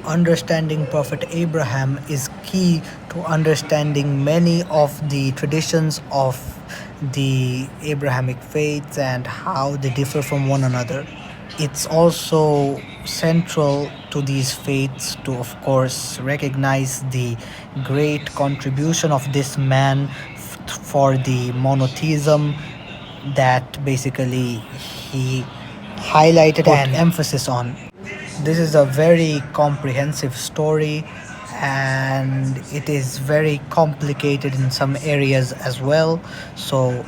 Understanding Prophet Abraham is key to understanding many of the traditions of the Abrahamic faiths and how they differ from one another. It's also central to these faiths to, of course, recognize the great contribution of this man for the monotheism that basically he highlighted and emphasis on. This is a very comprehensive story and it is very complicated in some areas as well. So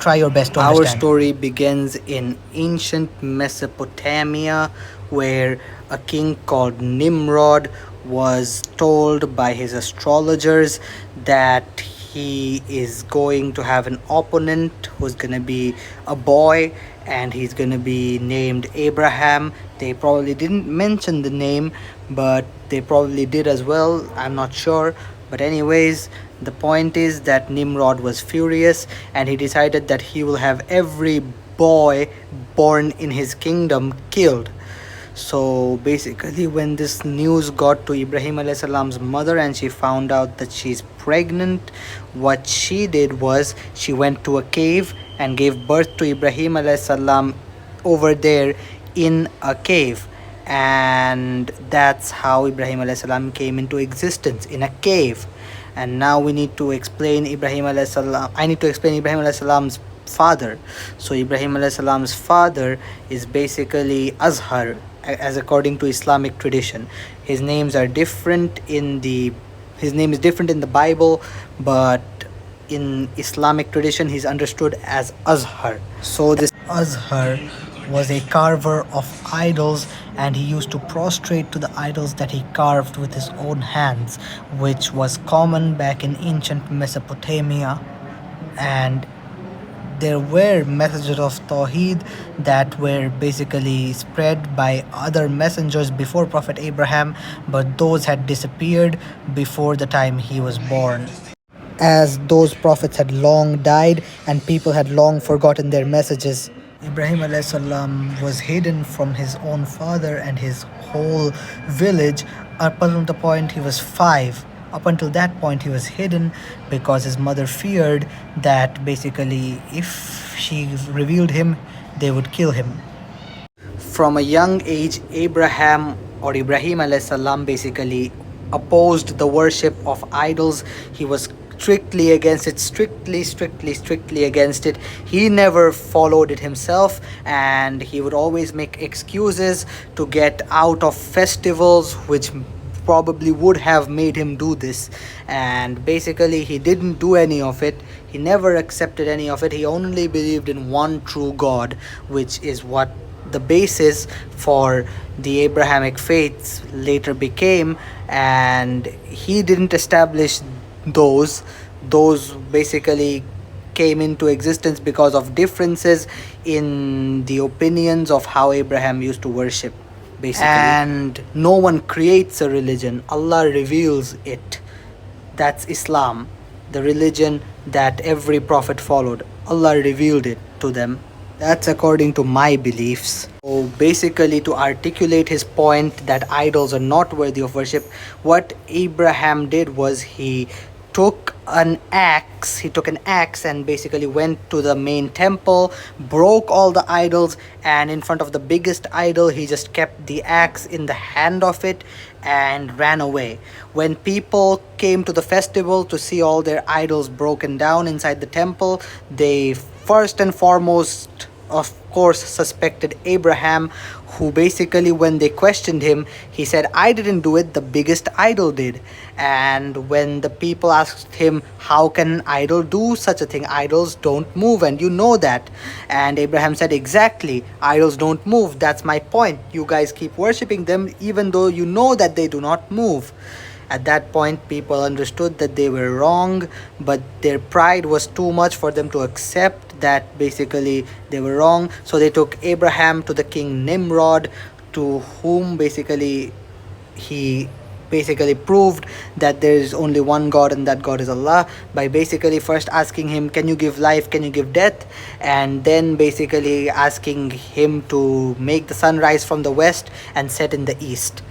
try your best to Our understand. story begins in ancient Mesopotamia, where a king called Nimrod was told by his astrologers that he is going to have an opponent who's going to be a boy and he's going to be named Abraham. They probably didn't mention the name, but they probably did as well. I'm not sure. But, anyways, the point is that Nimrod was furious and he decided that he will have every boy born in his kingdom killed. So basically, when this news got to Ibrahim alayhi salam's mother and she found out that she's pregnant, what she did was she went to a cave and gave birth to Ibrahim alayhi salam over there in a cave. And that's how Ibrahim alayhi salam came into existence, in a cave. And now we need to explain Ibrahim alayhi salam. I need to explain Ibrahim alayhi salam's father. So Ibrahim alayhi salam's father is basically Azhar, as according to Islamic tradition. His names are different in the his name is different in the Bible, but in Islamic tradition he's understood as Azhar. So this Azhar was a carver of idols and he used to prostrate to the idols that he carved with his own hands, which was common back in ancient Mesopotamia. And there were messages of Tawheed that were basically spread by other messengers before Prophet Abraham, but those had disappeared before the time he was born, as those prophets had long died and people had long forgotten their messages. Ibrahim alayhi salam was hidden from his own father and his whole village up until the point he was 5. Up until that point, he was hidden because his mother feared that basically if she revealed him, they would kill him. From a young age, Abraham or Ibrahim alayhi salam basically opposed the worship of idols. He was strictly against it, strictly against it. He never followed it himself and he would always make excuses to get out of festivals which probably would have made him do this. And basically he didn't do any of it. He never accepted any of it. He only believed in one true God, which is what the basis for the Abrahamic faiths later became. And he didn't establish those basically came into existence because of differences in the opinions of how Abraham used to worship, basically. And no one creates a religion, Allah reveals it. That's Islam, the religion that every prophet followed. Allah revealed it to them. That's according to my beliefs. So basically, to articulate his point that idols are not worthy of worship, what Abraham did was he took an axe and basically went to the main temple, broke all the idols, and in front of the biggest idol he just kept the axe in the hand of it and ran away. When people came to the festival to see all their idols broken down inside the temple, they first and foremost, of course, suspected Abraham, who basically, when they questioned him, he said, I didn't do it, the biggest idol did. And when the people asked him, how can an idol do such a thing? Idols don't move, and you know that. And Abraham said, exactly, idols don't move. That's my point. You guys keep worshipping them even though you know that they do not move. At that point, people understood that they were wrong, but their pride was too much for them to accept that basically they were wrong. So they took Abraham to the king Nimrod, to whom basically he basically proved that there is only one God and that God is Allah, by basically first asking him, can you give life, can you give death, and then basically asking him to make the sun rise from the west and set in the east.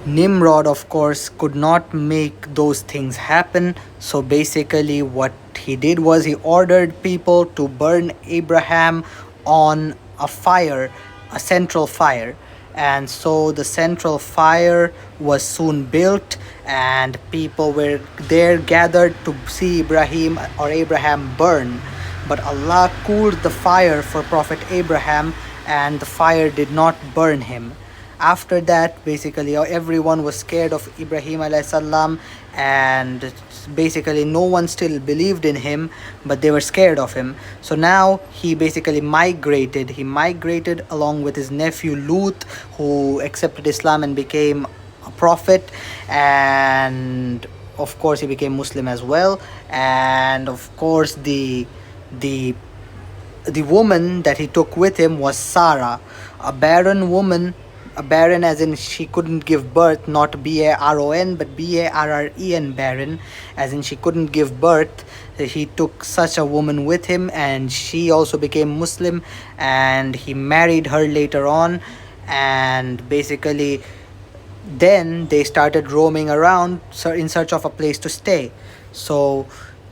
Nimrod, of course, could not make those things happen. So basically, what he did was he ordered people to burn Abraham on a fire, a central fire. And so the central fire was soon built, and people were there gathered to see Ibrahim or Abraham burn. But Allah cooled the fire for Prophet Abraham, and the fire did not burn him. After that, basically everyone was scared of Ibrahim alayhi salam, and basically no one still believed in him, but they were scared of him. So now he basically migrated along with his nephew Lut, who accepted Islam and became a prophet. And of course he became Muslim as well. And of course the the woman that he took with him was Sarah, a barren woman. A barren as in she couldn't give birth, not Baron, but Barren, barren, as in she couldn't give birth. He took such a woman with him, and she also became Muslim, and he married her later on. And basically then they started roaming around in search of a place to stay. So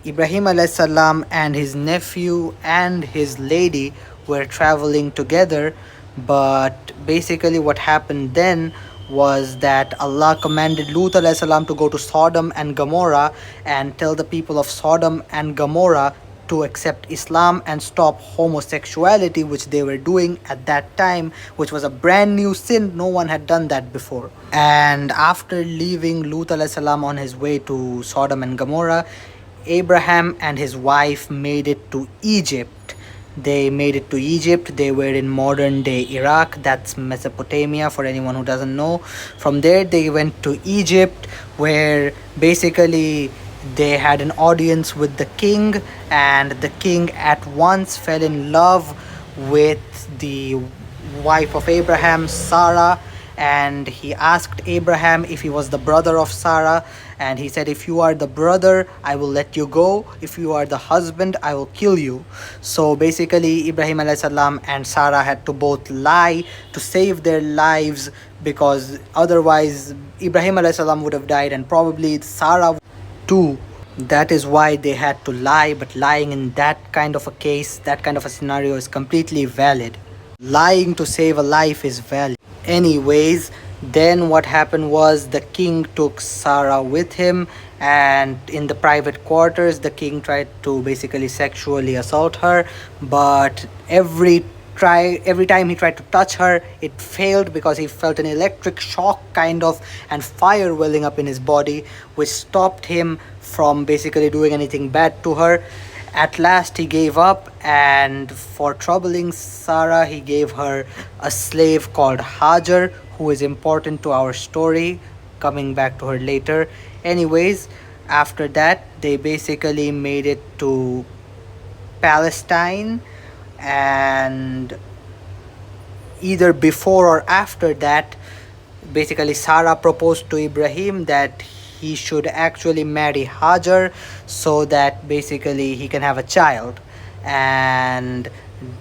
Ibrahim alayhi salam and his nephew and his lady were traveling together. But basically what happened then was that Allah commanded Lut alayhi salam to go to Sodom and Gomorrah and tell the people of Sodom and Gomorrah to accept Islam and stop homosexuality, which they were doing at that time, which was a brand new sin. No one had done that before. And after leaving Lut alayhi salam on his way to Sodom and Gomorrah, Abraham and his wife made it to Egypt. They made it to Egypt. They were in modern day Iraq. That's Mesopotamia for anyone who doesn't know. From there, they went to Egypt, where basically they had an audience with the king, and the king at once fell in love with the wife of Abraham, Sarah. And he asked Abraham if he was the brother of Sarah, and he said, if you are the brother, I will let you go. If you are the husband, I will kill you. So basically Ibrahim alayhi salam and Sarah had to both lie to save their lives, because otherwise Ibrahim alayhi salam would have died, and probably Sarah too. That is why they had to lie. But lying in that kind of a case, that kind of a scenario, is completely valid. Lying to save a life is valid. Anyways, then what happened was the king took Sarah with him, and in the private quarters the king tried to basically sexually assault her. But every time he tried to touch her, it failed, because he felt an electric shock kind of, and fire welling up in his body, which stopped him from basically doing anything bad to her. At last he gave up, and for troubling Sarah, he gave her a slave called Hajar, who is important to our story, coming back to her later. Anyways, after that they basically made it to Palestine, and either before or after that, basically Sarah proposed to Ibrahim that he should actually marry Hajar, so that basically he can have a child. And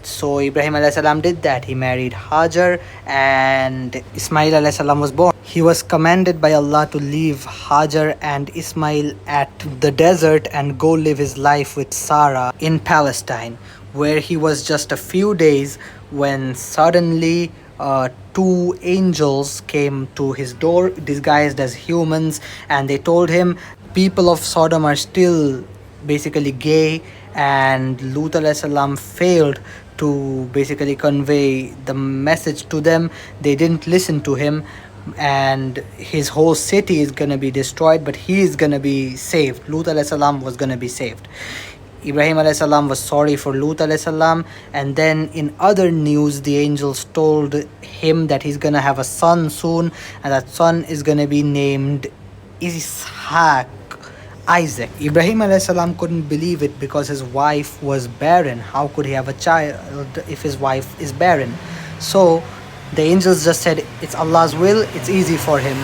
so Ibrahim alayhi salam did that. He married Hajar, and Ismail alayhi salam was born. He was commanded by Allah to leave Hajar and Ismail at the desert and go live his life with Sarah in Palestine, where he was just a few days when suddenly two angels came to his door disguised as humans, and they told him people of Sodom are still basically gay, and Lut alayhi salam failed to basically convey the message to them. They didn't listen to him, and his whole city is gonna be destroyed, but he is gonna be saved. Lut alayhi salam was gonna be saved. Ibrahim alayhi salam was sorry for Lut alayhi salam, and then in other news the angels told him that he's gonna have a son soon, and that son is gonna be named Ishaq, Isaac. Ibrahim alayhi salam couldn't believe it, because his wife was barren. How could he have a child if his wife is barren? So the angels just said, it's Allah's will, it's easy for him.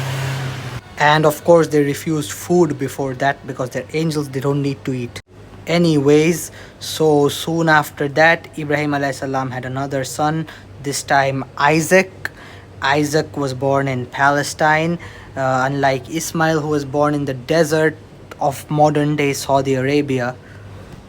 And of course they refused food before that, because they're angels, they don't need to eat. Anyways, so soon after that Ibrahim alayhi salam had another son, this time Isaac. Isaac was born in Palestine, unlike Ismail, who was born in the desert of modern day Saudi Arabia.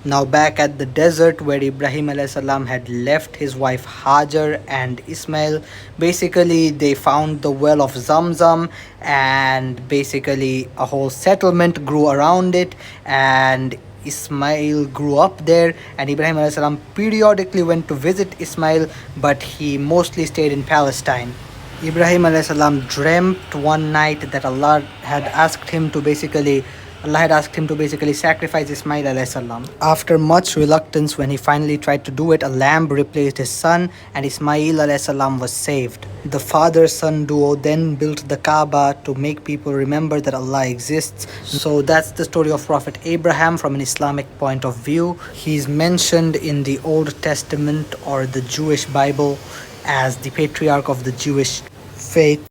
Now, back at the desert where Ibrahim alayhi salam had left his wife Hajar and Ismail, basically they found the well of Zamzam, and basically a whole settlement grew around it, and Ismail grew up there, and Ibrahim alayhi salam periodically went to visit Ismail, but he mostly stayed in Palestine. Ibrahim alayhi salam dreamt one night that Allah had asked him to basically sacrifice Ismail alayhi salam. After much reluctance, when he finally tried to do it, a lamb replaced his son and Ismail alayhi salam was saved. The father-son duo then built the Kaaba to make people remember that Allah exists. So that's the story of Prophet Abraham from an Islamic point of view. He's mentioned in the Old Testament or the Jewish Bible as the patriarch of the Jewish faith,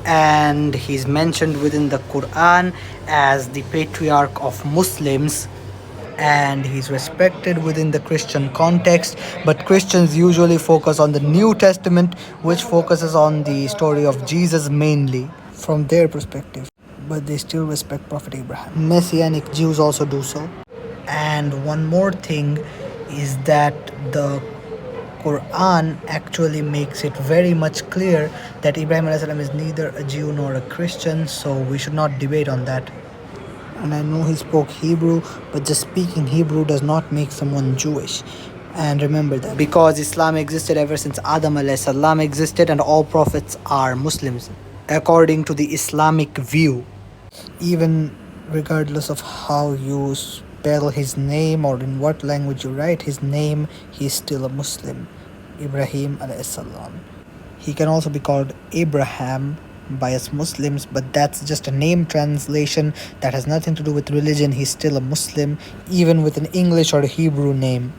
and he's mentioned within the Quran as the patriarch of Muslims, and he's respected within the Christian context, but Christians usually focus on the New Testament, which focuses on the story of Jesus mainly from their perspective, but they still respect Prophet Abraham. Messianic Jews also do so. And one more thing is that the Quran actually makes it very much clear that Ibrahim alayhi salam is neither a Jew nor a Christian, so we should not debate on that. And I know he spoke Hebrew, but just speaking Hebrew does not make someone Jewish. And remember that. Because Islam existed ever since Adam alayhi salam existed, and all prophets are Muslims, according to the Islamic view. Even regardless of how you spell his name or in what language you write his name, he's still a Muslim. Ibrahim alayhi salam. He can also be called Abraham by us Muslims, but that's just a name translation that has nothing to do with religion. He's still a Muslim, even with an English or a Hebrew name.